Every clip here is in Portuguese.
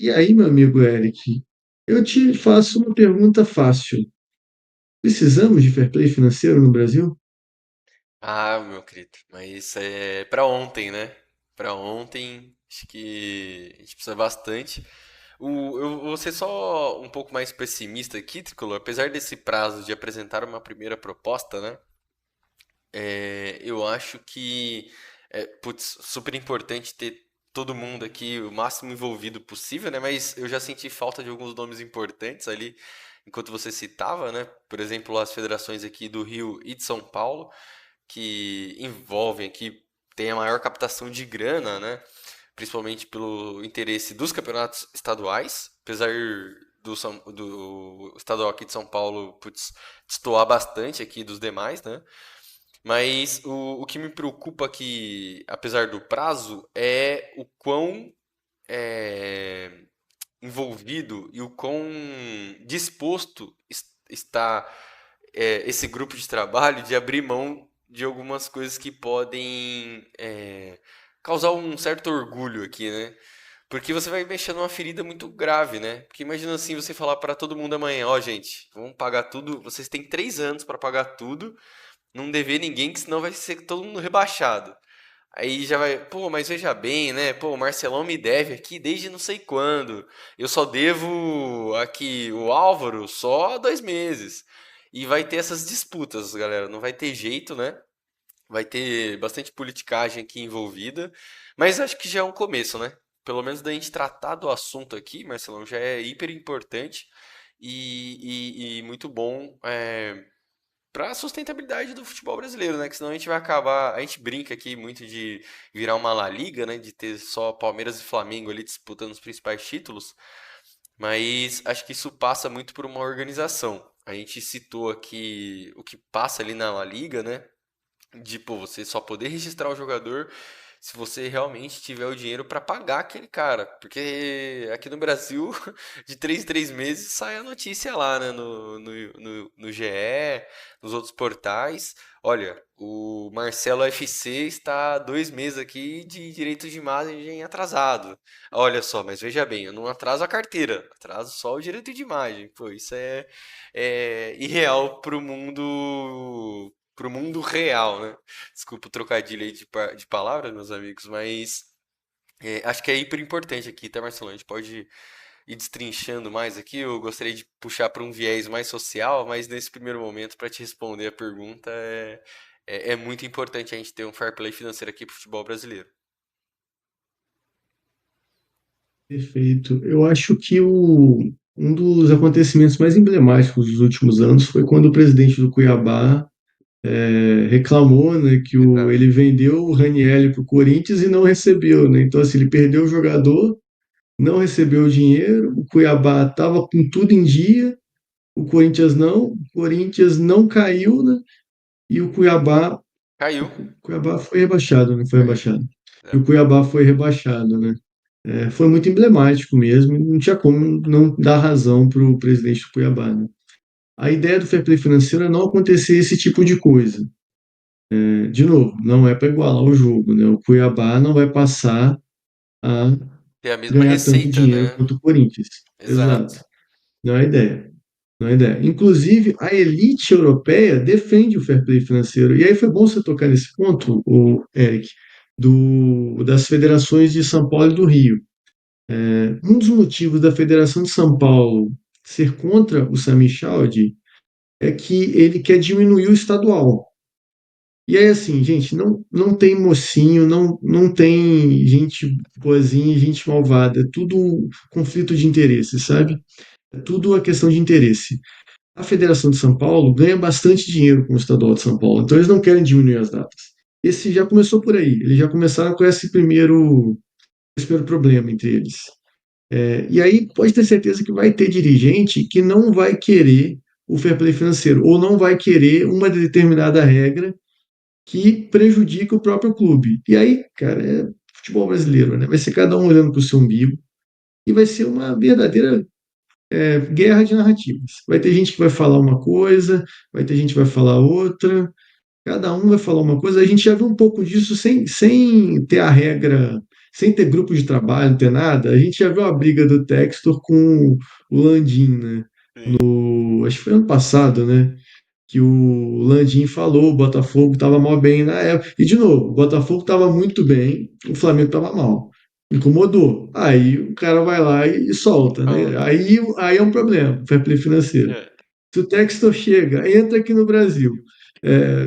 E aí, meu amigo Eric, eu te faço uma pergunta fácil. Precisamos de fair play financeiro no Brasil? Ah, meu querido, mas isso é pra ontem, né? Pra ontem, acho que a gente precisa bastante. Eu vou ser só um pouco mais pessimista aqui, Tricolor. Apesar desse prazo de apresentar uma primeira proposta, né? Eu acho que putz, super importante ter todo mundo aqui o máximo envolvido possível, né? Mas eu já senti falta de alguns nomes importantes ali, enquanto você citava, né? Por exemplo, as federações aqui do Rio e de São Paulo que envolvem aqui, tem a maior captação de grana, né? Principalmente pelo interesse dos campeonatos estaduais, apesar do estadual aqui de São Paulo, putz, destoar bastante aqui dos demais, né? Mas o que me preocupa aqui, apesar do prazo, é o quão é, envolvido e o quão disposto está esse grupo de trabalho de abrir mão de algumas coisas que podem causar um certo orgulho aqui, né? Porque você vai mexer numa ferida muito grave, né? Porque imagina assim você falar para todo mundo amanhã, ó, gente, vamos pagar tudo, vocês têm 3 anos para pagar tudo, não dever ninguém, que senão vai ser todo mundo rebaixado. Aí já vai, pô, mas veja bem, né? Pô, o Marcelão me deve aqui desde não sei quando. Eu só devo aqui o Álvaro só há 2 meses. E vai ter essas disputas, galera. Não vai ter jeito, né? Vai ter bastante politicagem aqui envolvida. Mas acho que já é um começo, né? Pelo menos da gente tratar do assunto aqui, Marcelão, já é hiper importante e muito bom. Para a sustentabilidade do futebol brasileiro, né? Que senão a gente vai acabar. A gente brinca aqui muito de virar uma La Liga, né? De ter só Palmeiras e Flamengo ali disputando os principais títulos. Mas acho que isso passa muito por uma organização. A gente citou aqui o que passa ali na La Liga, né? De, pô, você só poder registrar o jogador se você realmente tiver o dinheiro para pagar aquele cara. Porque aqui no Brasil, de 3 em 3 meses, sai a notícia lá, né? No GE, nos outros portais. Olha, o Marcelo FC está há 2 meses aqui de direito de imagem atrasado. Olha só, mas veja bem, eu não atraso a carteira, atraso só o direito de imagem. Pô, isso é irreal pro mundo real, né? Desculpa o trocadilho aí de palavras, meus amigos, mas acho que é hiper importante aqui, tá, Marcelo? A gente pode ir destrinchando mais aqui. Eu gostaria de puxar para um viés mais social, mas nesse primeiro momento, para te responder a pergunta, é muito importante a gente ter um fair play financeiro aqui pro futebol brasileiro. Perfeito. Eu acho que um dos acontecimentos mais emblemáticos dos últimos anos foi quando o presidente do Cuiabá reclamou, né, que Exato. ele vendeu o Ranieri para o Corinthians e não recebeu, né? Então, assim, ele perdeu o jogador, não recebeu o dinheiro, o Cuiabá estava com tudo em dia, o Corinthians não caiu, né? E o Caiu, Cuiabá foi rebaixado, né? Foi caiu. rebaixado. E É. o Cuiabá foi rebaixado, né? Foi muito emblemático mesmo, não tinha como não dar razão para o presidente do Cuiabá, né? A ideia do fair play financeiro é não acontecer esse tipo de coisa. De novo, não é para igualar o jogo, né? O Cuiabá não vai passar a Ter a mesma ganhar tanto receita, dinheiro né? quanto o Corinthians. Exato. Exato. Não é a ideia. Não é a ideia. Inclusive, a elite europeia defende o fair play financeiro. E aí foi bom você tocar nesse ponto, o Eric, das federações de São Paulo e do Rio. Um dos motivos da Federação de São Paulo ser contra o Sami Chaudhry é que ele quer diminuir o estadual. E aí, assim, gente, não tem mocinho, não tem gente boazinha e gente malvada. É tudo conflito de interesse, sabe? É tudo a questão de interesse. A Federação de São Paulo ganha bastante dinheiro com o Estadual de São Paulo, então eles não querem diminuir as datas. Esse já começou por aí, eles já começaram com esse primeiro problema entre eles. E aí pode ter certeza que vai ter dirigente que não vai querer o fair play financeiro, ou não vai querer uma determinada regra que prejudica o próprio clube. E aí, cara, é futebol brasileiro, né? Vai ser cada um olhando para o seu umbigo e vai ser uma verdadeira guerra de narrativas. Vai ter gente que vai falar uma coisa, vai ter gente que vai falar outra, cada um vai falar uma coisa. A gente já viu um pouco disso sem ter a regra. sem ter grupo de trabalho, não ter nada, a gente já viu a briga do Textor com o Landim, né? Sim. Acho que foi ano passado, né? Que o Landim falou, o Botafogo estava mal bem na época. E, de novo, o Botafogo estava muito bem, o Flamengo estava mal. Incomodou. Aí o cara vai lá e solta, né? Fala. Aí é um problema, fair play financeiro. É. Se o Textor chega, entra aqui no Brasil,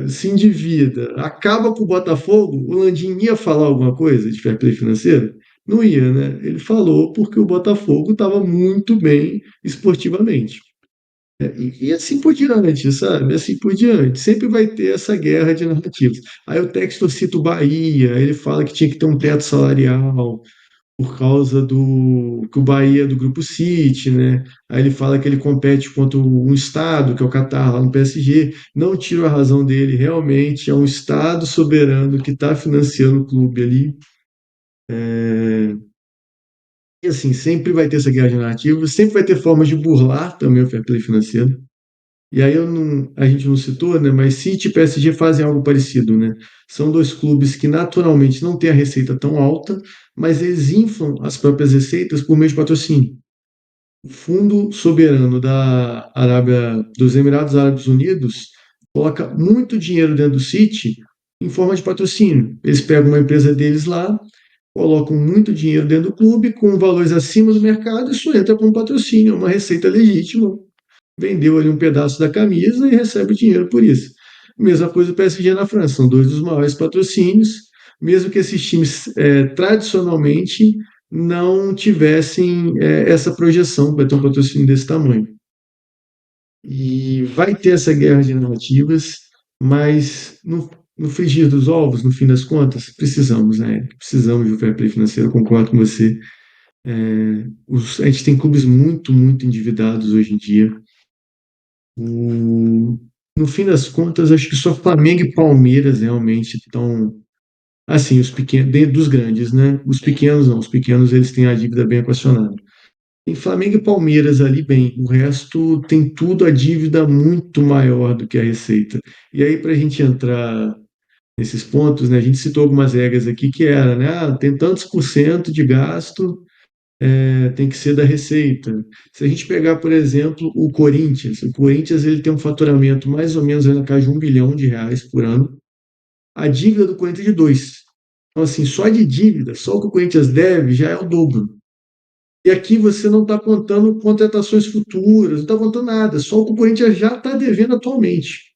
se endivida, acaba com o Botafogo, o Landim ia falar alguma coisa de fair play financeiro? Não ia, né? Ele falou porque o Botafogo estava muito bem esportivamente. E assim por diante, sabe? Assim por diante. Sempre vai ter essa guerra de narrativas. Aí o Textor cita o Bahia, ele fala que tinha que ter um teto salarial por causa do que o Bahia é do Grupo City, né? Aí ele fala que ele compete contra um estado, que é o Catar, lá no PSG. Não tiro a razão dele, realmente é um estado soberano que está financiando o clube ali. E assim, sempre vai ter essa guerra de narrativas, sempre vai ter formas de burlar também o fair play financeiro. E aí a gente não citou, né? Mas City e PSG fazem algo parecido, né? São dois clubes que naturalmente não têm a receita tão alta, mas eles inflam as próprias receitas por meio de patrocínio. O Fundo Soberano da Arábia, dos Emirados Árabes Unidos, coloca muito dinheiro dentro do City em forma de patrocínio. Eles pegam uma empresa deles lá, colocam muito dinheiro dentro do clube com valores acima do mercado, isso entra como patrocínio, é uma receita legítima, vendeu ali um pedaço da camisa e recebe o dinheiro por isso. Mesma coisa o PSG na França, são dois dos maiores patrocínios, mesmo que esses times tradicionalmente não tivessem essa projeção para ter um patrocínio desse tamanho. E vai ter essa guerra de narrativas, mas no frigir dos ovos, no fim das contas, precisamos, né? Precisamos do fair play financeiro, concordo com você. A gente tem clubes muito, muito endividados hoje em dia. O- no fim das contas, acho que só Flamengo e Palmeiras realmente estão, assim, os pequenos, dentro dos grandes, né? Os Sim. pequenos não, os pequenos eles têm a dívida bem equacionada. Tem Flamengo e Palmeiras ali bem, o resto tem tudo a dívida muito maior do que a receita. E aí, para a gente entrar nesses pontos, né, a gente citou algumas regras aqui que era, né, tem tantos por cento de gasto tem que ser da receita. Se a gente pegar, por exemplo, o Corinthians ele tem um faturamento mais ou menos na casa de R$ 1 bilhão por ano. A dívida do Corinthians é de 2. Então, assim, só de dívida, só o que o Corinthians deve já é o dobro. E aqui você não está contando contratações futuras, não está contando nada, só o que o Corinthians já está devendo atualmente.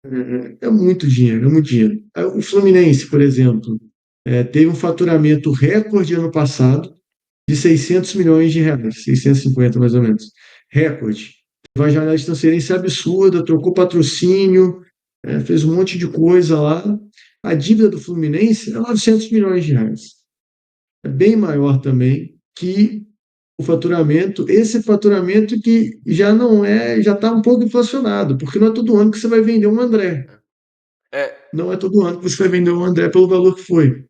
Uhum. É muito dinheiro, é muito dinheiro. O Fluminense, por exemplo, teve um faturamento recorde ano passado, de R$ 600 milhões, 650 mais ou menos. Recorde. Teve uma janela de transferência absurda, trocou patrocínio, fez um monte de coisa lá. A dívida do Fluminense é R$ 900 milhões. É bem maior também que o faturamento, esse faturamento que já não é, já está um pouco inflacionado, porque não é todo ano que você vai vender um André. É, Não é todo ano que você vai vender um André pelo valor que foi.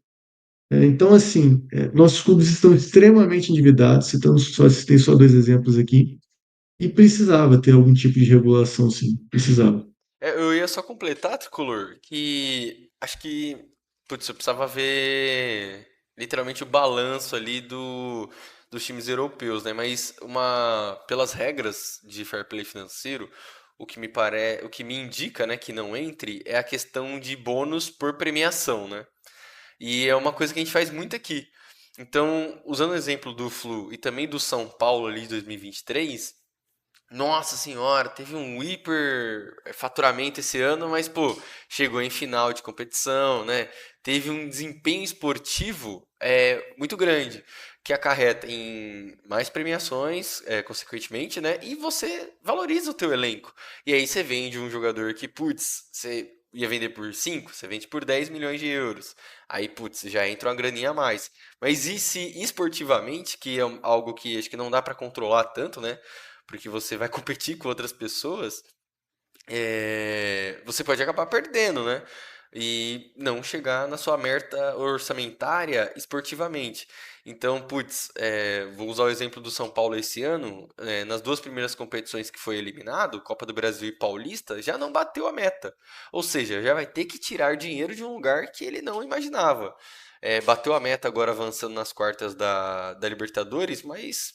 Então, assim, nossos clubes estão extremamente endividados, citei só dois exemplos aqui, e precisava ter algum tipo de regulação, sim, precisava. eu ia só completar, Tricolor, que acho que, putz, eu precisava ver literalmente o balanço ali dos times europeus, né? Mas pelas regras de fair play financeiro, o que me indica, né, que não entre é a questão de bônus por premiação, né? E é uma coisa que a gente faz muito aqui. Então, usando o exemplo do Flu e também do São Paulo ali de 2023, nossa senhora, teve um hiper faturamento esse ano, mas pô, chegou em final de competição, né? Teve um desempenho esportivo muito grande, que acarreta em mais premiações, consequentemente, né? E você valoriza o teu elenco. E aí você vende um jogador que, putz, você ia vender por 5, você vende por 10 milhões de euros. Aí, putz, já entra uma graninha a mais. Mas e se esportivamente, que é algo que acho que não dá pra controlar tanto, né? Porque você vai competir com outras pessoas, você pode acabar perdendo, né? E não chegar na sua meta orçamentária esportivamente. Então, putz, vou usar o exemplo do São Paulo esse ano. Nas duas primeiras competições que foi eliminado, Copa do Brasil e Paulista, já não bateu a meta. Ou seja, já vai ter que tirar dinheiro de um lugar que ele não imaginava. bateu a meta agora avançando nas quartas da Libertadores, mas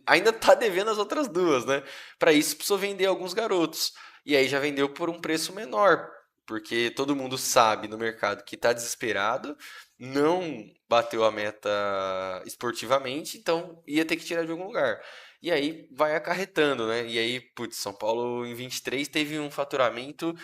ainda tá devendo as outras duas, né? Para isso precisou vender alguns garotos. E aí já vendeu por um preço menor, porque todo mundo sabe no mercado que tá desesperado, não bateu a meta esportivamente, então ia ter que tirar de algum lugar. E aí vai acarretando, né? E aí, putz, São Paulo em 23 teve um faturamento,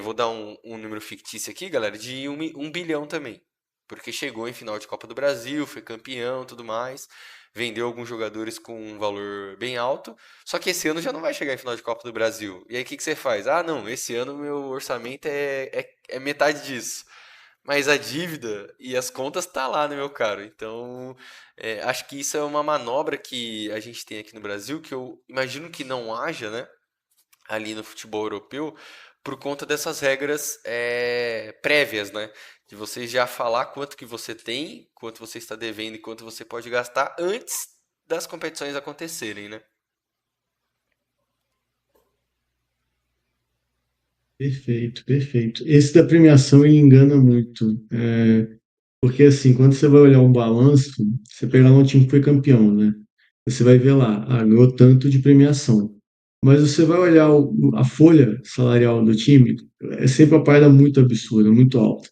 vou dar um número fictício aqui, galera, de 1 bilhão também. Porque chegou em final de Copa do Brasil, foi campeão, tudo mais, vendeu alguns jogadores com um valor bem alto. Só que esse ano já não vai chegar em final de Copa do Brasil. E aí o que que você faz? Ah, não, esse ano meu orçamento é metade disso. Mas a dívida e as contas tá lá, né, meu caro? Então, acho que isso é uma manobra que a gente tem aqui no Brasil, que eu imagino que não haja, né, ali no futebol europeu, por conta dessas regras prévias, né? De você já falar quanto que você tem, quanto você está devendo e quanto você pode gastar antes das competições acontecerem, né? Perfeito, perfeito. Esse da premiação ele engana muito. Porque assim, quando você vai olhar um balanço, você pega lá um time que foi campeão, né? Você vai ver lá, ganhou tanto de premiação. Mas você vai olhar a folha salarial do time, é sempre uma parada muito absurda, muito alta.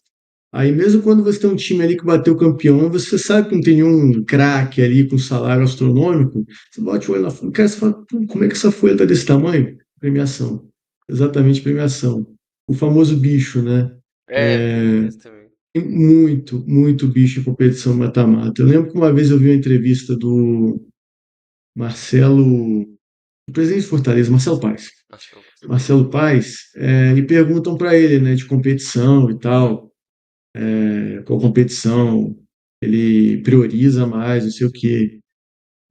Aí mesmo quando você tem um time ali que bateu campeão, você sabe que não tem nenhum craque ali com salário astronômico, você bate o olho na folha, cara, você fala, "Pô, como é que essa folha tá desse tamanho? Premiação. Exatamente, premiação. O famoso bicho, né? Tem É, esse também. tem muito, muito bicho em competição mata-mata. Eu lembro que uma vez eu vi uma entrevista do Marcelo, o presidente de Fortaleza, Marcelo Paes. Nossa, Marcelo Paes, e perguntam para ele, né, de competição e tal, qual competição ele prioriza mais, não sei o quê.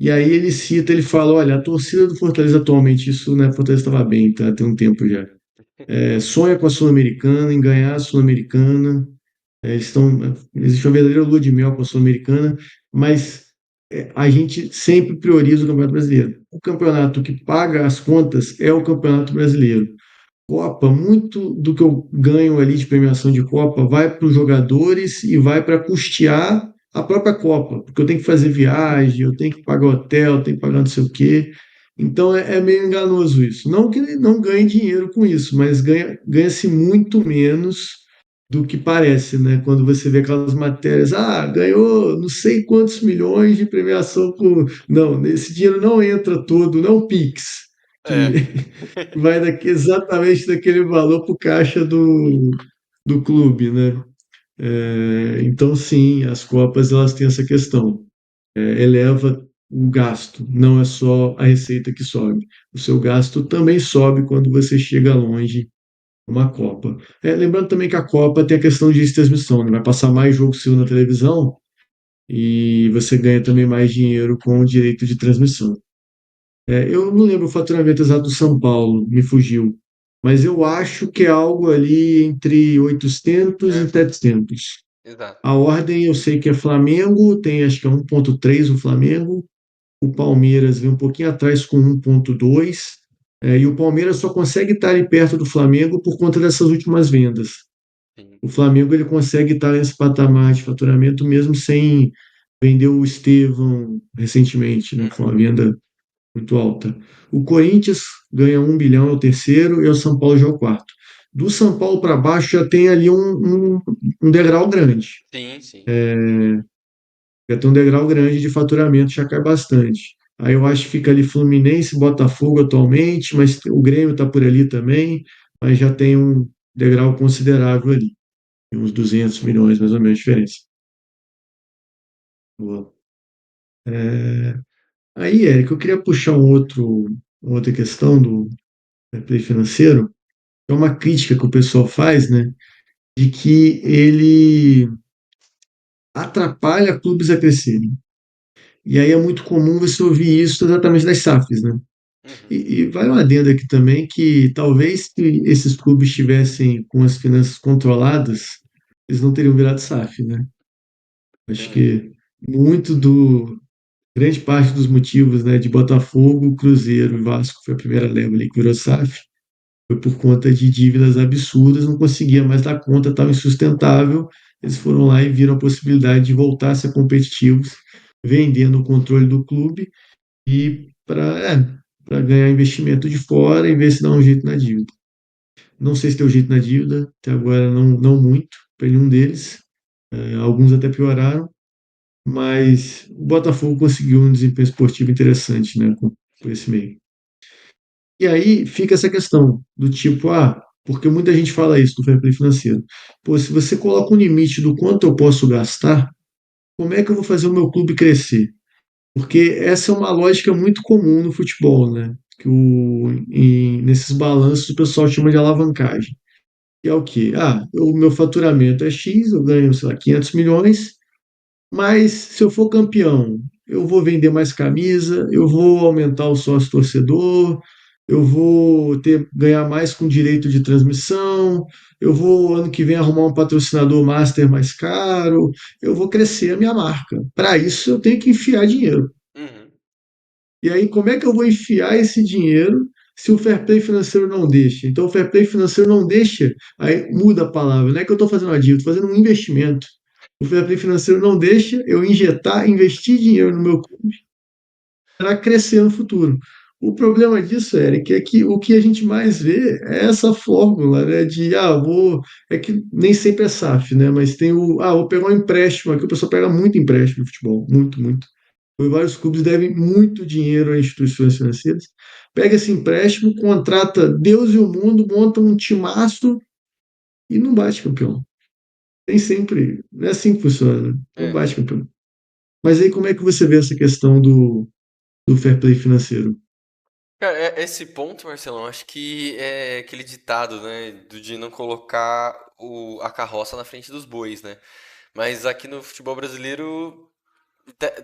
E aí ele cita, ele fala, olha, a torcida do Fortaleza atualmente, isso, né, Fortaleza estava bem, tá, tem um tempo já, sonha com a Sul-Americana, em ganhar a Sul-Americana. Existe uma verdadeira lua de mel com a Sul-Americana, mas a gente sempre prioriza o Campeonato Brasileiro. O campeonato que paga as contas é o Campeonato Brasileiro. Copa, muito do que eu ganho ali de premiação de Copa vai para os jogadores e vai para custear a própria Copa, porque eu tenho que fazer viagem, eu tenho que pagar hotel, eu tenho que pagar não sei o quê. Então é meio enganoso isso. Não que não ganhe dinheiro com isso, mas ganha-se muito menos do que parece, né? Quando você vê aquelas matérias, ganhou não sei quantos milhões de premiação por. Não, esse dinheiro não entra todo, não é o Pix, que É. vai exatamente daquele valor para o caixa do clube, né? Então, sim, as Copas elas têm essa questão. Eleva o gasto, não é só a receita que sobe. O seu gasto também sobe quando você chega longe uma Copa. Lembrando também que a Copa tem a questão de transmissão, né? Vai passar mais jogo seu na televisão e você ganha também mais dinheiro com o direito de transmissão. Eu não lembro o faturamento exato do São Paulo, me fugiu, mas eu acho que é algo ali entre 800 e É, 700. exato. A ordem eu sei que é Flamengo, tem acho que é 1,3 o Flamengo, o Palmeiras vem um pouquinho atrás com 1,2, e o Palmeiras só consegue estar ali perto do Flamengo por conta dessas últimas vendas. Sim. O Flamengo ele consegue estar nesse patamar de faturamento mesmo sem vender o Estevão recentemente, né, que foi uma Uhum. venda muito alta. O Corinthians ganha 1 bilhão, é o terceiro, e o São Paulo já é o quarto. Do São Paulo para baixo já tem ali um degrau grande. Sim, sim. Já tem um degrau grande de faturamento, já cai bastante. Aí eu acho que fica ali Fluminense, Botafogo atualmente, mas o Grêmio está por ali também, mas já tem um degrau considerável ali. Tem uns 200 milhões mais ou menos de diferença. Boa. É, Aí, Érico, eu queria puxar uma outra questão do play financeiro. É uma crítica que o pessoal faz, né, de que ele atrapalha clubes a crescerem. E aí é muito comum você ouvir isso exatamente das SAFs, né? Uhum. E vale uma adendo aqui também que talvez se esses clubes estivessem com as finanças controladas, eles não teriam virado SAF, né? Acho Uhum. que muito grande parte dos motivos, né, de Botafogo, Cruzeiro e Vasco, foi a primeira leva ali que virou SAF, foi por conta de dívidas absurdas, não conseguia mais dar conta, estava insustentável, eles foram lá e viram a possibilidade de voltar a ser competitivos, vendendo o controle do clube e para ganhar investimento de fora e ver se dá um jeito na dívida. Não sei se deu jeito na dívida, até agora não muito, para nenhum deles. Alguns até pioraram, mas o Botafogo conseguiu um desempenho esportivo interessante, né, com esse meio. E aí fica essa questão do tipo, porque muita gente fala isso do fair play financeiro. Pô, se você coloca um limite do quanto eu posso gastar, como é que eu vou fazer o meu clube crescer? Porque essa é uma lógica muito comum no futebol, né? Que nesses balanços o pessoal chama de alavancagem. Que é o quê? O meu faturamento é X, eu ganho, sei lá, 500 milhões, mas se eu for campeão, eu vou vender mais camisa, eu vou aumentar o sócio torcedor, eu vou ganhar mais com direito de transmissão, eu vou ano que vem arrumar um patrocinador master mais caro, eu vou crescer a minha marca. Para isso eu tenho que enfiar dinheiro. Uhum. E aí, como é que eu vou enfiar esse dinheiro se o fair play financeiro não deixa? Então, o fair play financeiro não deixa, aí muda a palavra, não é que eu estou fazendo uma dívida, estou fazendo um investimento. O fair play financeiro não deixa eu investir dinheiro no meu clube para crescer no futuro. O problema disso, Eric, é que o que a gente mais vê é essa fórmula, né, é que nem sempre é SAF, né, mas tem vou pegar um empréstimo, aqui o pessoal pega muito empréstimo no futebol, muito, muito. Vários clubes devem muito dinheiro a instituições financeiras. Pega esse empréstimo, contrata Deus e o mundo, monta um timaço e não bate campeão. Tem sempre. Não é assim que funciona, né? Não É. bate campeão. Mas aí como é que você vê essa questão do fair play financeiro? Cara, esse ponto, Marcelão, acho que é aquele ditado, né, de não colocar a carroça na frente dos bois, né? Mas aqui no futebol brasileiro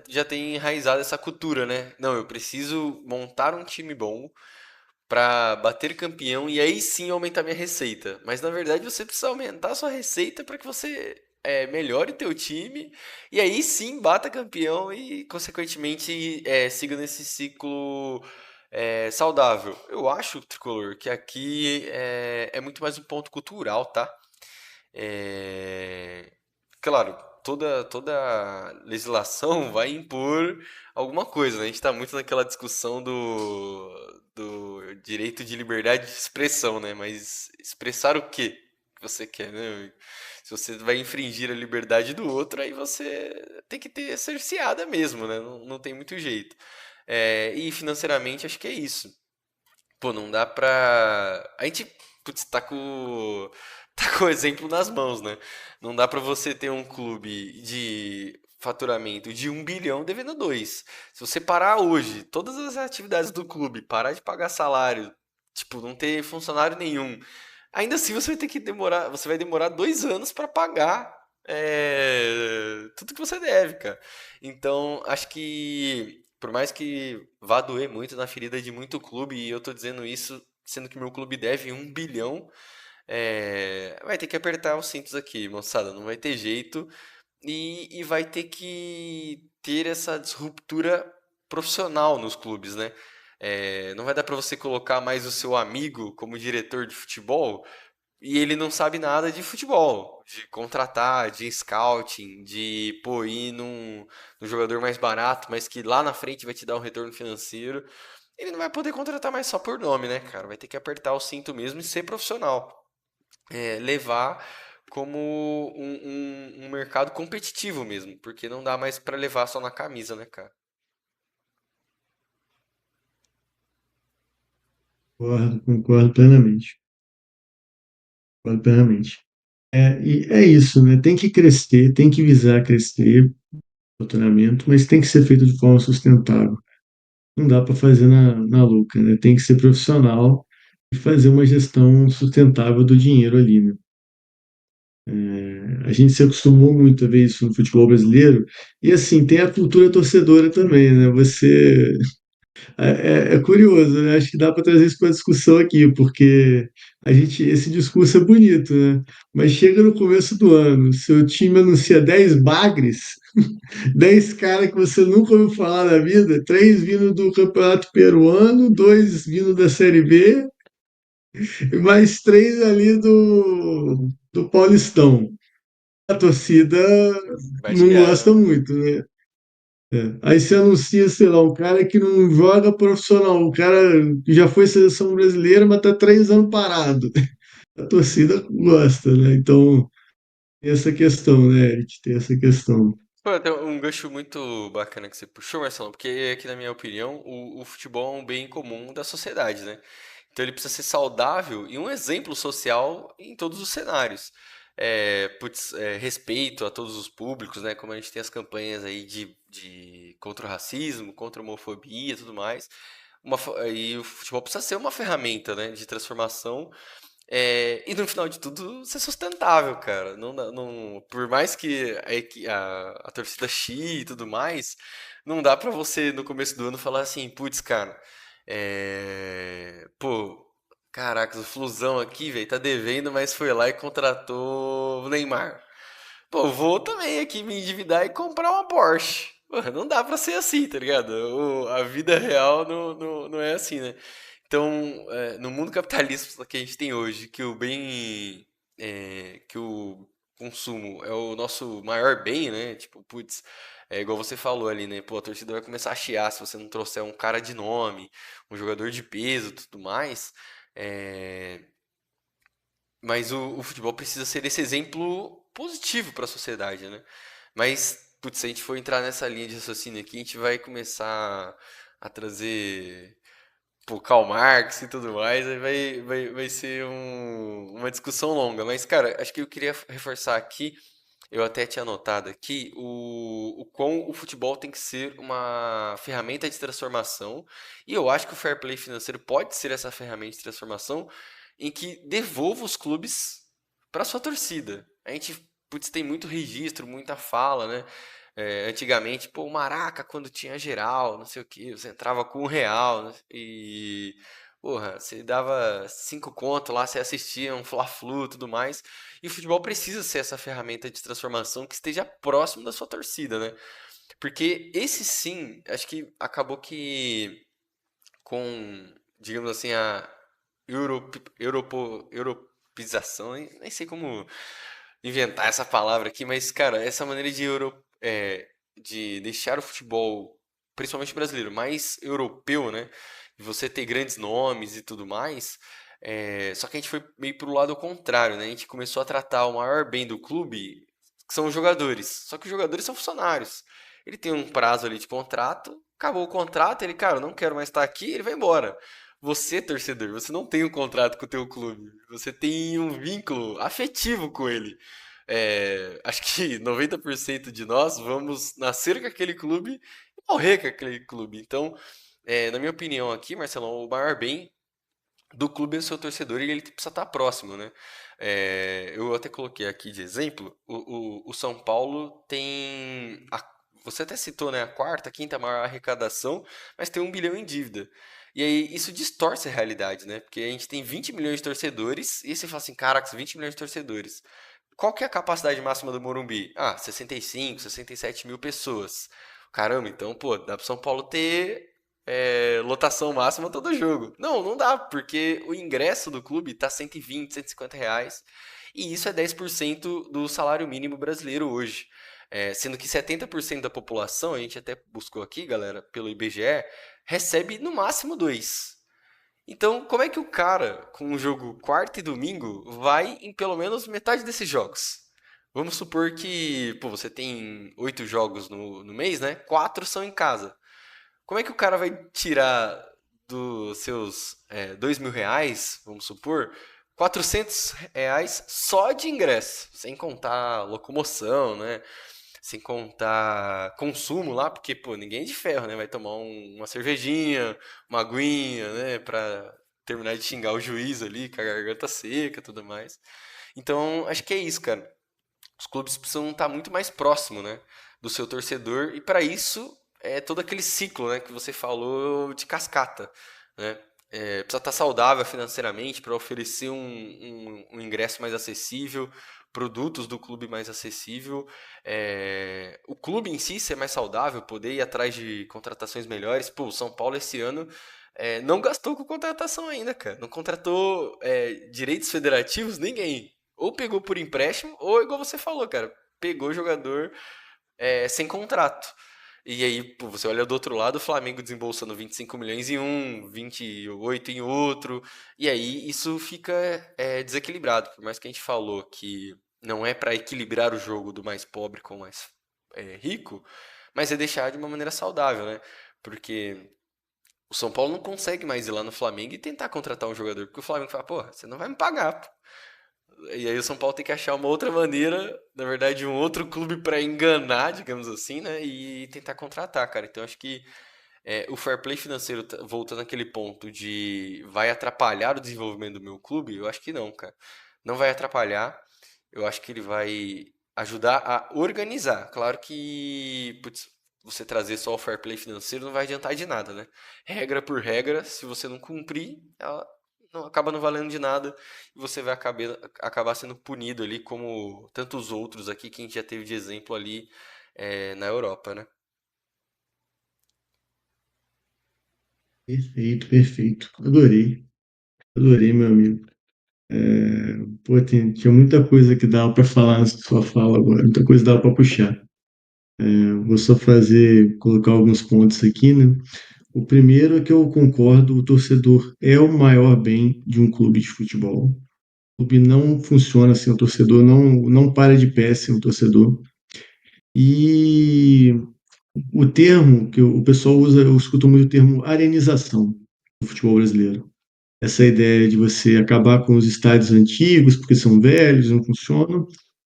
já tem enraizado essa cultura, né? Não, eu preciso montar um time bom para bater campeão e aí sim aumentar minha receita. Mas na verdade você precisa aumentar a sua receita para que você melhore teu time e aí sim bata campeão e consequentemente siga nesse ciclo saudável. Eu acho, Tricolor, que aqui é muito mais um ponto cultural, tá? É, Claro, toda legislação vai impor alguma coisa, né? A gente está muito naquela discussão do direito de liberdade de expressão, né? Mas expressar o quê que você quer, né? Se você vai infringir a liberdade do outro, aí você tem que ter cerceada mesmo, né? Não tem muito jeito. E financeiramente, acho que é isso. Pô, não dá pra. A gente, putz, tá com o exemplo nas mãos, né? Não dá pra você ter um clube de faturamento de 1 bilhão devendo 2. Se você parar hoje, todas as atividades do clube, parar de pagar salário, tipo, não ter funcionário nenhum, ainda assim você vai demorar 2 anos pra pagar tudo que você deve, cara. Então, acho que por mais que vá doer muito na ferida de muito clube, e eu tô dizendo isso sendo que meu clube deve 1 bilhão, vai ter que apertar os cintos aqui, moçada, não vai ter jeito, e vai ter que ter essa disruptura profissional nos clubes, né? Não vai dar pra você colocar mais o seu amigo como diretor de futebol e ele não sabe nada de futebol, de contratar, de scouting, de pô, ir num jogador mais barato, mas que lá na frente vai te dar um retorno financeiro. Ele não vai poder contratar mais só por nome, né, cara? Vai ter que apertar o cinto mesmo e ser profissional. Levar como um mercado competitivo mesmo, porque não dá mais pra levar só na camisa, né, cara? Concordo plenamente. Concordo plenamente. E é isso, né? Tem que crescer, tem que visar crescer, faturamento, mas tem que ser feito de forma sustentável. Não dá para fazer na louca, né? Tem que ser profissional e fazer uma gestão sustentável do dinheiro ali, né? A gente se acostumou muito a ver isso no futebol brasileiro, e assim, tem a cultura torcedora também, né? É curioso, né? Acho que dá para trazer isso para a discussão aqui, porque esse discurso é bonito, né? Mas chega no começo do ano, seu time anuncia 10 bagres, 10 caras que você nunca ouviu falar na vida, três vindo do Campeonato Peruano, dois vindo da Série B, e mais três ali do Paulistão. a torcida Vai não xingar, gosta né? muito, né? É. Aí você anuncia, sei lá, um cara que não joga profissional, um cara que já foi seleção brasileira, mas está 3 anos parado. A torcida gosta, né? Então, tem essa questão, né, Eric? Tem essa questão. Pô, tem um gancho muito bacana que você puxou, Marcelo, porque aqui, na minha opinião, o futebol é um bem comum da sociedade, né? Então ele precisa ser saudável e um exemplo social em todos os cenários. Respeito a todos os públicos, né? Como a gente tem as campanhas aí contra o racismo, contra a homofobia e tudo mais. E o futebol precisa ser uma ferramenta, né, de transformação e no final de tudo, ser sustentável, cara. Por mais que a torcida chie e tudo mais, não dá pra você no começo do ano falar assim, putz, cara, pô, caraca, o Flusão aqui, velho, tá devendo, mas foi lá e contratou o Neymar. Pô, vou também aqui me endividar e comprar uma Porsche. Pô, não dá pra ser assim, tá ligado? A vida real não é assim, né? Então, no mundo capitalista que a gente tem hoje, que o consumo é o nosso maior bem, né? Tipo, putz, é igual você falou ali, né? Pô, a torcida vai começar a chiar se você não trouxer um cara de nome, um jogador de peso, e tudo mais. É, mas o futebol precisa ser esse exemplo positivo para a sociedade, né? Mas, putz, se a gente for entrar nessa linha de raciocínio aqui, a gente vai começar a trazer pô, Karl Marx e tudo mais, aí vai ser uma discussão longa. Mas, cara, acho que eu queria reforçar aqui, eu até tinha anotado aqui, o quão o futebol tem que ser uma ferramenta de transformação, e eu acho que o fair play financeiro pode ser essa ferramenta de transformação em que devolva os clubes para sua torcida. A gente, putz, tem muito registro, muita fala, né? Antigamente, pô, o Maraca, quando tinha geral, não sei o que, você entrava com R$ 1, né? E, porra, você dava 5 conto lá, você assistia um Fla-Flu e tudo mais. E o futebol precisa ser essa ferramenta de transformação que esteja próximo da sua torcida, né? Porque esse sim, acho que acabou que com, digamos assim, a europeização, nem sei como inventar essa palavra aqui, mas, cara, essa maneira de deixar o futebol, principalmente brasileiro, mais europeu, né? De você ter grandes nomes e tudo mais. Só que a gente foi meio pro lado contrário, né? A gente começou a tratar o maior bem do clube, que são os jogadores. Só que os jogadores são funcionários. Ele tem um prazo ali de contrato, acabou o contrato, ele, cara, eu não quero mais estar aqui, ele vai embora. Você, torcedor, você não tem um contrato com o teu clube, você tem um vínculo afetivo com ele. Acho que 90% de nós vamos nascer com aquele clube e morrer com aquele clube. Então, na minha opinião aqui, Marcelão, o maior bem do clube é o seu torcedor e ele precisa estar próximo, né? Eu até coloquei aqui de exemplo, o São Paulo tem, você até citou, né, a quarta, quinta maior arrecadação, mas tem 1 bilhão em dívida. E aí isso distorce a realidade, né? Porque a gente tem 20 milhões de torcedores e aí você fala assim, caraca, 20 milhões de torcedores. Qual que é a capacidade máxima do Morumbi? 65, 67 mil pessoas. Caramba, então, pô, dá pro São Paulo ter lotação máxima todo jogo. Não, não dá, porque o ingresso do clube tá 120, R$ 150, e isso é 10% do salário mínimo brasileiro hoje. Sendo que 70% da população, a gente até buscou aqui, galera, pelo IBGE, recebe no máximo dois. Então, como é que o cara, com um jogo quarta e domingo, vai em pelo menos metade desses jogos? Vamos supor que, pô, você tem 8 jogos no mês, né? Quatro são em casa. Como é que o cara vai tirar dos seus R$ 2.000, vamos supor, R$ 400 só de ingresso, sem contar locomoção, né? Sem contar consumo lá, porque, pô, ninguém é de ferro, né? Vai tomar uma cervejinha, uma aguinha, né? Pra terminar de xingar o juiz ali, com a garganta seca e tudo mais. Então, acho que é isso, cara. Os clubes precisam estar muito mais próximo, né, do seu torcedor e para isso é todo aquele ciclo, né, que você falou de cascata, né? Precisa estar saudável financeiramente para oferecer um ingresso mais acessível, produtos do clube mais acessível, o clube em si ser mais saudável, poder ir atrás de contratações melhores. Pô, o São Paulo esse ano não gastou com contratação ainda, cara. Não contratou direitos federativos ninguém. Ou pegou por empréstimo, ou igual você falou, cara. pegou o jogador sem contrato. E aí, pô, você olha do outro lado, o Flamengo desembolsando 25 milhões em um, 28 em outro, e aí isso fica desequilibrado. Por mais que a gente falou que não é para equilibrar o jogo do mais pobre com o mais rico, mas é deixar de uma maneira saudável, né? Porque o São Paulo não consegue mais ir lá no Flamengo e tentar contratar um jogador, porque o Flamengo fala, pô, você não vai me pagar, pô. E aí o São Paulo tem que achar uma outra maneira, na verdade, um outro clube para enganar, digamos assim, né? E tentar contratar, cara. Então acho que o fair play financeiro, voltando àquele ponto de vai atrapalhar o desenvolvimento do meu clube, eu acho que não, cara. Não vai atrapalhar. Eu acho que ele vai ajudar a organizar. Claro que, putz, você trazer só o fair play financeiro não vai adiantar de nada, né? Regra por regra, se você não cumprir, ela não, acaba não valendo de nada e você vai acabar sendo punido ali, como tantos outros aqui que a gente já teve de exemplo ali na Europa, né? Perfeito, perfeito. Adorei, adorei, meu amigo. Pô, tinha muita coisa que dava para falar na sua fala agora, muita coisa dava para puxar. Vou só colocar alguns pontos aqui, né? O primeiro é que eu concordo, o torcedor é o maior bem de um clube de futebol. O clube não funciona sem o torcedor, não para de pé sem o torcedor. E o termo que o pessoal usa, eu escuto muito o termo arenização do futebol brasileiro. Essa ideia de você acabar com os estádios antigos, porque são velhos, não funcionam,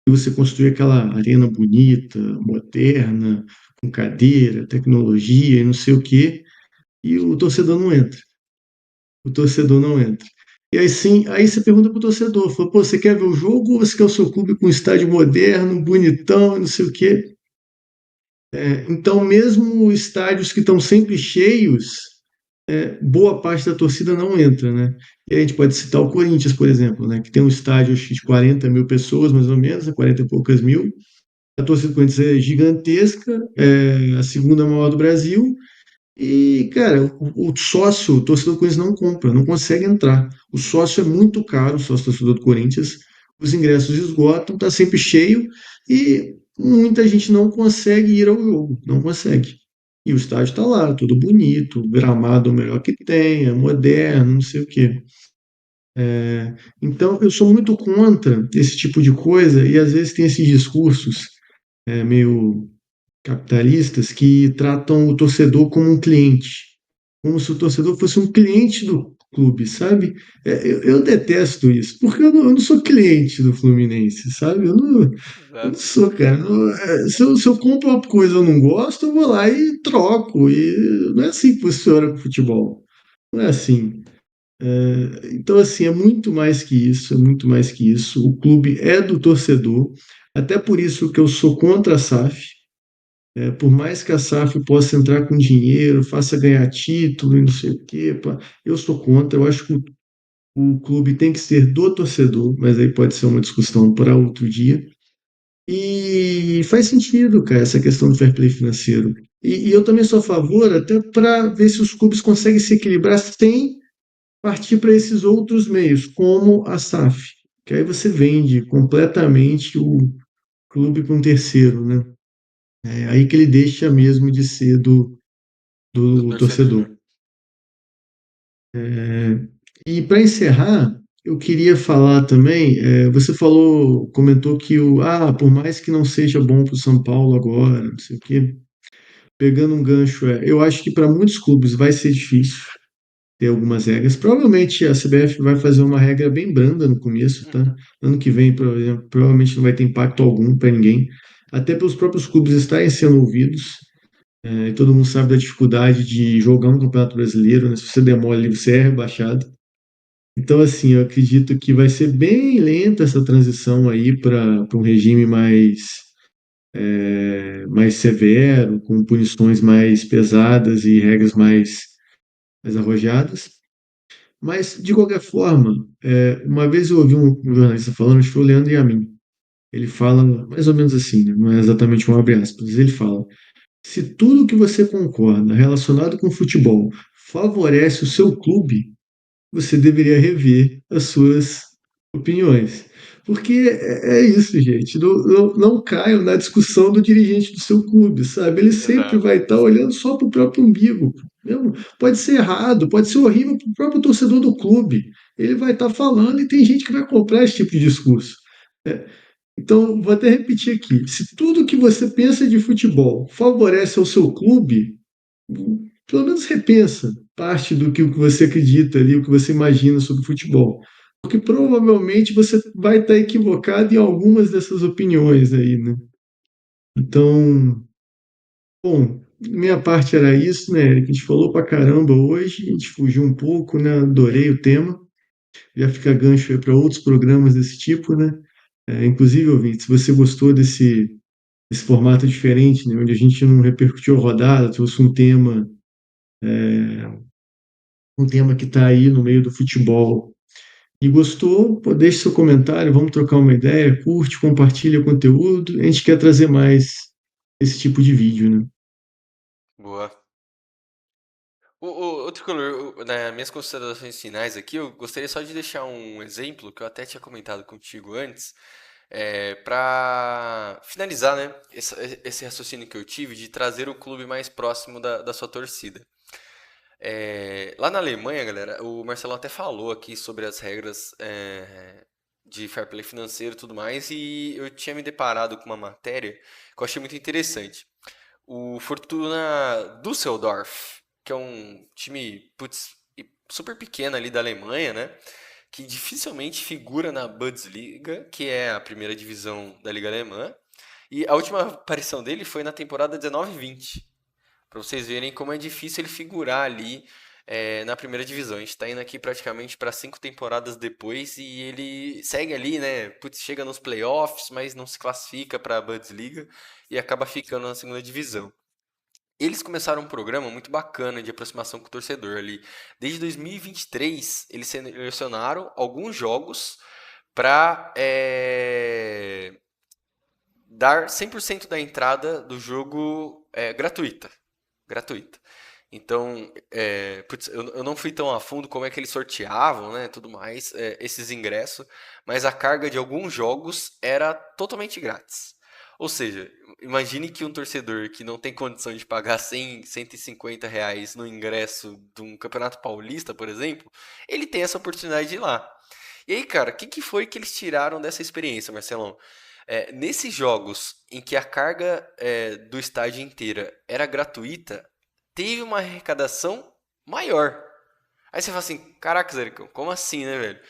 e você construir aquela arena bonita, moderna, com cadeira, tecnologia e não sei o quê, e o torcedor não entra. O torcedor não entra. E aí sim, aí você pergunta pro torcedor, fala, pô, você quer ver o jogo ou você quer o seu clube com um estádio moderno, bonitão e não sei o quê? Então, mesmo estádios que estão sempre cheios, boa parte da torcida não entra, né? E a gente pode citar o Corinthians, por exemplo, né? Que tem um estádio acho que de 40 mil pessoas, mais ou menos, 40 e poucas mil. A torcida do Corinthians é gigantesca, é a segunda maior do Brasil, e, cara, o sócio, o torcedor do Corinthians não compra, não consegue entrar. O sócio é muito caro, o sócio torcedor do Corinthians. Os ingressos esgotam, tá sempre cheio e muita gente não consegue ir ao jogo, não consegue. E o estádio tá lá, tudo bonito, gramado o melhor que tem, é moderno, não sei o quê. Então, eu sou muito contra esse tipo de coisa e às vezes tem esses discursos meio capitalistas que tratam o torcedor como um cliente, como se o torcedor fosse um cliente do clube, sabe? Eu detesto isso, porque eu não sou cliente do Fluminense, sabe? Eu não Exato. sou, cara. Se eu compro uma coisa e eu não gosto, eu vou lá e troco. E não é assim que funciona com o futebol. Não é assim. Então, assim, é muito mais que isso, é muito mais que isso. O clube é do torcedor, até por isso que eu sou contra a SAF. Por mais que a SAF possa entrar com dinheiro, faça ganhar título e não sei o quê, pá, eu sou contra. Eu acho que o clube tem que ser do torcedor, mas aí pode ser uma discussão para outro dia. E faz sentido, cara, essa questão do fair play financeiro. E eu também sou a favor, até para ver se os clubes conseguem se equilibrar sem partir para esses outros meios, como a SAF, que aí você vende completamente o clube para um terceiro, né? É aí que ele deixa mesmo de ser Do do torcedor, torcedor. né? E para encerrar, eu queria falar também, você comentou que por mais que não seja bom para o São Paulo agora, não sei o quê, pegando um gancho, eu acho que para muitos clubes vai ser difícil ter algumas regras. Provavelmente a CBF vai fazer uma regra bem branda no começo, tá? Uhum. Ano que vem, por exemplo, provavelmente não vai ter impacto algum para ninguém, até pelos próprios clubes estarem sendo ouvidos. E todo mundo sabe da dificuldade de jogar um campeonato brasileiro, né? Se você demora ali, você é rebaixado. Então, assim, eu acredito que vai ser bem lenta essa transição aí para um regime mais severo, com punições mais pesadas e regras mais arrojadas. Mas, de qualquer forma, uma vez eu ouvi um jornalista falando, acho que foi o Leandro Yamin. Ele fala mais ou menos assim, né? Não é exatamente um abre aspas, mas ele fala: se tudo que você concorda relacionado com futebol favorece o seu clube, você deveria rever as suas opiniões. Porque é isso, gente. Não caiam na discussão do dirigente do seu clube, sabe? Ele sempre Exato. vai estar olhando só para o próprio umbigo. Mesmo, pode ser errado, pode ser horrível para o próprio torcedor do clube. Ele vai estar falando e tem gente que vai comprar esse tipo de discurso. É, então, vou até repetir aqui: se tudo que você pensa de futebol favorece ao seu clube, pelo menos repensa parte do que o que você acredita ali, o que você imagina sobre futebol. Porque provavelmente você vai estar equivocado em algumas dessas opiniões aí, né? Então, bom, minha parte era isso, né, Eric? A gente falou pra caramba hoje, a gente fugiu um pouco, né? Adorei o tema. Já fica gancho aí para outros programas desse tipo, né? Inclusive, ouvinte, se você gostou desse formato diferente, né, onde a gente não repercutiu a rodada, trouxe um tema que está aí no meio do futebol e gostou, pô, deixe seu comentário, vamos trocar uma ideia, curte, compartilha o conteúdo. A gente quer trazer mais esse tipo de vídeo, né? Boa. O Tricolor, nas minhas considerações finais aqui, eu gostaria só de deixar um exemplo que eu até tinha comentado contigo antes, para finalizar, né, esse raciocínio que eu tive de trazer o clube mais próximo da sua torcida. Lá na Alemanha, galera, o Marcelo até falou aqui sobre as regras de fair play financeiro e tudo mais, e eu tinha me deparado com uma matéria que eu achei muito interessante. O Fortuna Düsseldorf, que é um time, putz, super pequeno ali da Alemanha, né? Que dificilmente figura na Bundesliga, que é a primeira divisão da Liga Alemã. E a última aparição dele foi na temporada 19/20. Para vocês verem como é difícil ele figurar ali na primeira divisão. A gente está indo aqui praticamente para 5 temporadas depois e ele segue ali, né? Putz, chega nos playoffs, mas não se classifica para a Bundesliga e acaba ficando na segunda divisão. Eles começaram um programa muito bacana de aproximação com o torcedor ali. Desde 2023, eles selecionaram alguns jogos para dar 100% da entrada do jogo gratuita. Gratuita. Então, putz, eu não fui tão a fundo como é que eles sorteavam, né, tudo mais, esses ingressos, mas a carga de alguns jogos era totalmente grátis. Ou seja, imagine que um torcedor que não tem condição de pagar 100, R$ 150 no ingresso de um Campeonato Paulista, por exemplo, ele tem essa oportunidade de ir lá. E aí, cara, o que foi que eles tiraram dessa experiência, Marcelão? Nesses jogos em que a carga do estádio inteira era gratuita, teve uma arrecadação maior. Aí você fala assim, caraca, Zericão, como assim, né, velho?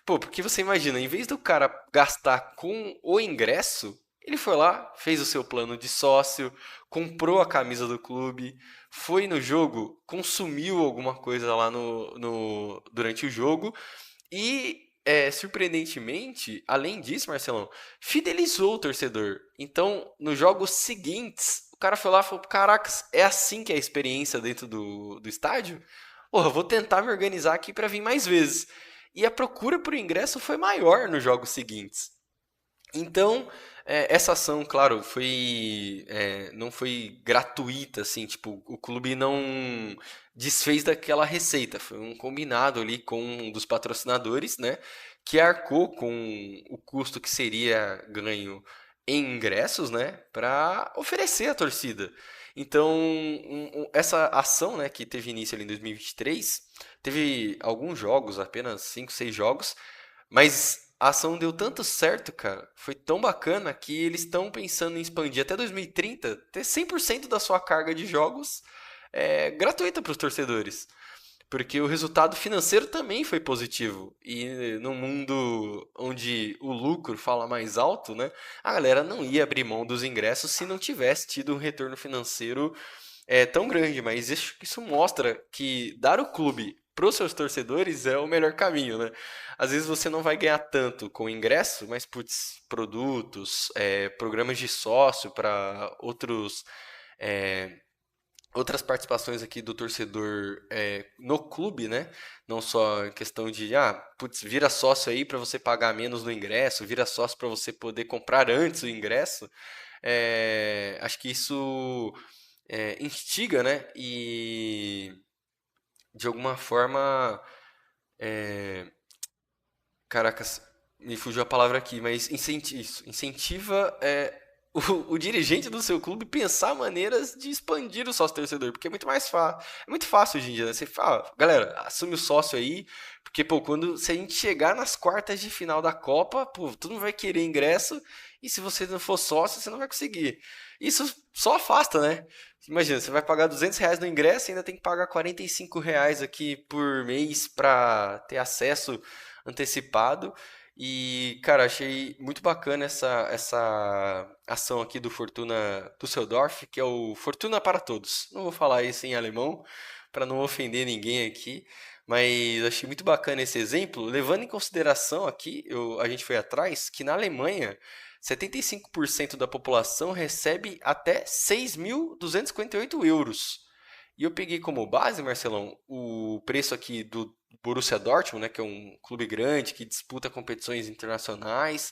Pô, porque você imagina, em vez do cara gastar com o ingresso, ele foi lá, fez o seu plano de sócio, comprou a camisa do clube, foi no jogo, consumiu alguma coisa lá durante o jogo e, surpreendentemente, além disso, Marcelão, fidelizou o torcedor. Então, nos jogos seguintes, o cara foi lá e falou: Caracas, é assim que é a experiência dentro do estádio? Porra, vou tentar me organizar aqui para vir mais vezes. E a procura por ingresso foi maior nos jogos seguintes. Então, essa ação, claro, não foi gratuita, assim, tipo, o clube não desfez daquela receita, foi um combinado ali com um dos patrocinadores, né, que arcou com o custo que seria ganho em ingressos, né, para oferecer à torcida. Então, essa ação, né, que teve início ali em 2023, teve alguns jogos, apenas 5, 6 jogos, mas a ação deu tanto certo, cara, foi tão bacana que eles estão pensando em expandir até 2030, ter 100% da sua carga de jogos gratuita para os torcedores. Porque o resultado financeiro também foi positivo. E num mundo onde o lucro fala mais alto, né, a galera não ia abrir mão dos ingressos se não tivesse tido um retorno financeiro tão grande. Mas isso mostra que dar o clube para os seus torcedores é o melhor caminho, né? Às vezes você não vai ganhar tanto com o ingresso, mas putz, produtos, programas de sócio para é, outras participações aqui do torcedor no clube, né? Não só em questão de, putz, vira sócio aí para você pagar menos no ingresso, vira sócio para você poder comprar antes o ingresso. Acho que isso instiga, né? E de alguma forma, caracas, me fugiu a palavra aqui, mas isso, incentiva o dirigente do seu clube pensar maneiras de expandir o sócio torcedor, porque é muito mais fácil. É muito fácil hoje em dia, né? Você fala, galera, assume o sócio aí, porque, pô, se a gente chegar nas quartas de final da Copa, pô, todo mundo vai querer ingresso, e se você não for sócio, você não vai conseguir. Isso só afasta, né? Imagina, você vai pagar R$ 200 no ingresso e ainda tem que pagar R$ 45 aqui por mês para ter acesso antecipado. E, cara, achei muito bacana essa ação aqui do Fortuna Düsseldorf, que é o Fortuna para Todos. Não vou falar isso em alemão para não ofender ninguém aqui, mas achei muito bacana esse exemplo, levando em consideração aqui, a gente foi atrás, que na Alemanha 75% da população recebe até 6.258 euros. E eu peguei como base, Marcelão, o preço aqui do Borussia Dortmund, né, que é um clube grande que disputa competições internacionais.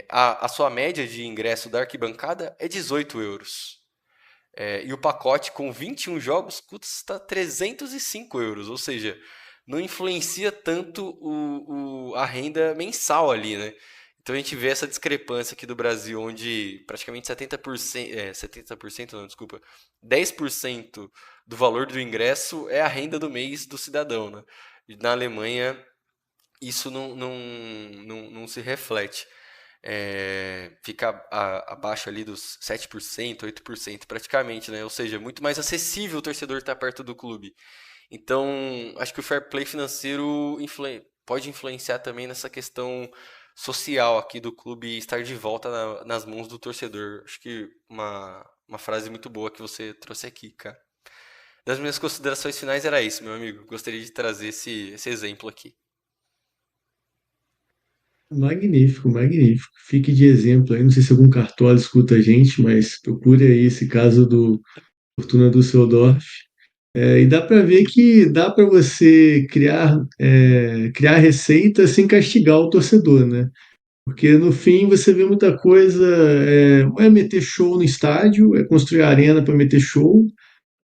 A sua média de ingresso da arquibancada é 18 euros. E o pacote com 21 jogos custa 305 euros, ou seja, não influencia tanto a renda mensal ali, né? Então a gente vê essa discrepância aqui do Brasil, onde praticamente 70%, 70% não, desculpa, 10% do valor do ingresso é a renda do mês do cidadão, né? E na Alemanha isso não se reflete. Fica abaixo ali dos 7%, 8% praticamente, né? Ou seja, muito mais acessível o torcedor estar perto do clube. Então, acho que o fair play financeiro pode influenciar também nessa questão social aqui do clube estar de volta nas mãos do torcedor. Acho que uma frase muito boa que você trouxe aqui, cara. Das minhas considerações finais era isso, meu amigo. Gostaria de trazer esse exemplo aqui. Magnífico, magnífico. Fique de exemplo aí. Não sei se algum cartola escuta a gente, mas procure aí esse caso do Fortuna Düsseldorf. E dá para ver que dá para você criar receita sem castigar o torcedor, né? Porque no fim você vê muita coisa, ou é meter show no estádio, é construir arena para meter show,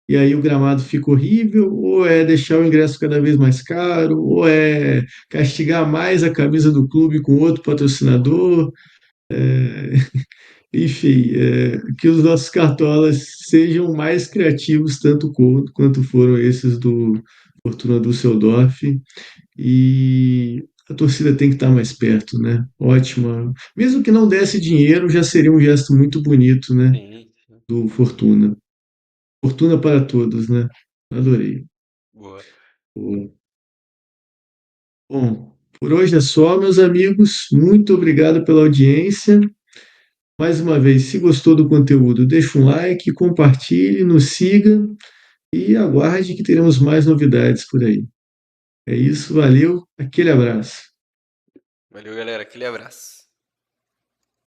e aí o gramado fica horrível, ou é deixar o ingresso cada vez mais caro, ou é castigar mais a camisa do clube com outro patrocinador. É, enfim, que os nossos cartolas sejam mais criativos, tanto quanto foram esses do Fortuna Düsseldorf, e a torcida tem que estar mais perto, né? Ótima. Mesmo que não desse dinheiro, já seria um gesto muito bonito, né? Sim, Do Fortuna. Fortuna para todos, né? Adorei. boa. Boa. Bom, por hoje é só, meus amigos. Muito obrigado pela audiência. Mais uma vez, se gostou do conteúdo, deixa um like, compartilhe, nos siga e aguarde que teremos mais novidades por aí. É isso, valeu, aquele abraço. Valeu, galera. Aquele abraço.